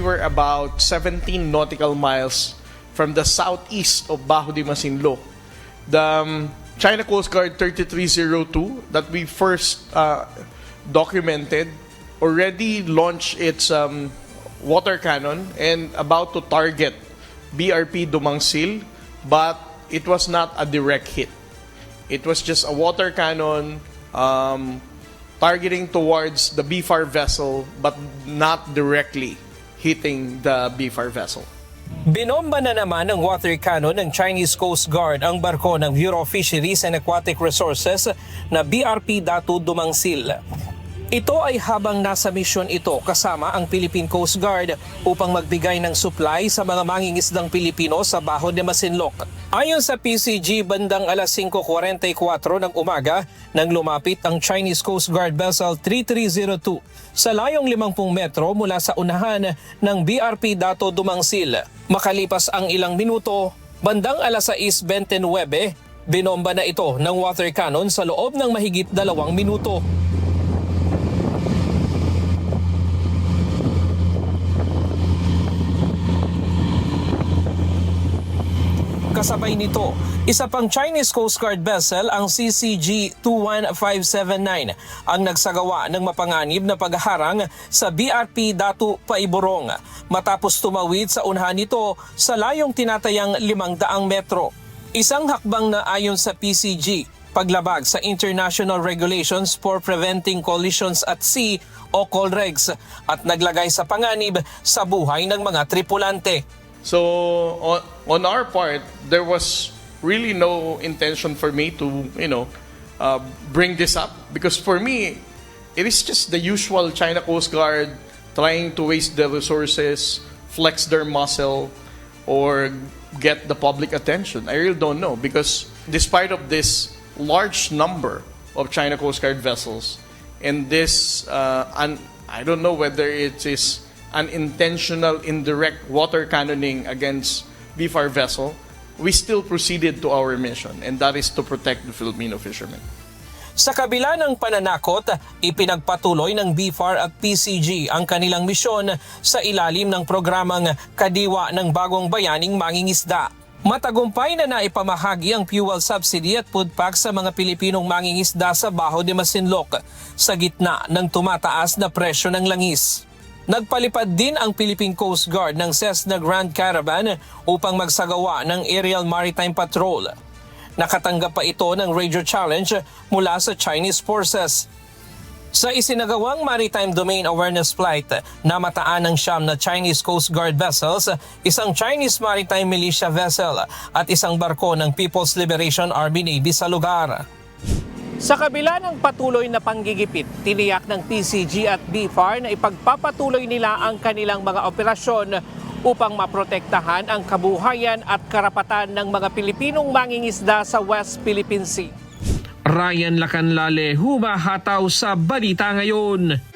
were about 17 nautical miles from the southeast of Bajo de Masinloc. The China Coast Guard 3302 that we first documented already launched its water cannon and about to target BRP Dumangsil, but it was not a direct hit. It was just a water cannon targeting towards the BFAR vessel but not directly hitting the BFAR vessel. Binomba na naman ng water cannon ng Chinese Coast Guard ang barko ng Bureau of Fisheries and Aquatic Resources na BRP Datu Dumangsil. Ito ay habang nasa misyon ito kasama ang Philippine Coast Guard upang magbigay ng supply sa mga mangingisdang Pilipino sa Bajo de Masinloc. Ayon sa PCG, bandang alas 5:44 ng umaga nang lumapit ang Chinese Coast Guard Vessel 3302 sa layong 50 metro mula sa unahan ng BRP Datu Dumangsil. Makalipas ang ilang minuto, bandang alas 6:29, binomba na ito ng water cannon sa loob ng mahigit 2 minuto. Kasabay nito, isa pang Chinese Coast Guard vessel ang CCG-21579 ang nagsagawa ng mapanganib na pagharang sa BRP Datu Paiborong matapos tumawid sa unahan nito sa layong tinatayang 500 metro. Isang hakbang na ayon sa PCG, paglabag sa International Regulations for Preventing Collisions at Sea o COLREGS at naglagay sa panganib sa buhay ng mga tripulante. So on our part, there was really no intention for me to, bring this up, because for me, it is just the usual China Coast Guard trying to waste their resources, flex their muscle, or get the public attention. I really don't know, because despite of this large number of China Coast Guard vessels and this, I don't know whether it is an intentional indirect water cannoning against BFAR vessel, we still proceeded to our mission, and that is to protect the Filipino fishermen. Sa kabila ng pananakot, ipinagpatuloy ng BFAR at PCG ang kanilang misyon sa ilalim ng programang Kadiwa ng Bagong Bayaning Mangingisda. Matagumpay na naipamahagi ang fuel subsidy at food pack sa mga Pilipinong mangingisda sa Bajo de Masinloc sa gitna ng tumataas na presyo ng langis. Nagpalipad din ang Philippine Coast Guard ng Cessna Grand Caravan upang magsagawa ng Aerial Maritime Patrol. Nakatanggap pa ito ng radio challenge mula sa Chinese forces. Sa isinagawang Maritime Domain Awareness Flight, namataan ng 9 na Chinese Coast Guard vessels, isang Chinese Maritime Militia vessel at isang barko ng People's Liberation Army Navy sa lugar. Sa kabila ng patuloy na panggigipit, tiniyak ng PCG at BFAR na ipagpapatuloy nila ang kanilang mga operasyon upang maprotektahan ang kabuhayan at karapatan ng mga Pilipinong mangingisda sa West Philippine Sea. Ryan Lacanlale, humahataw sa Balita Ngayon.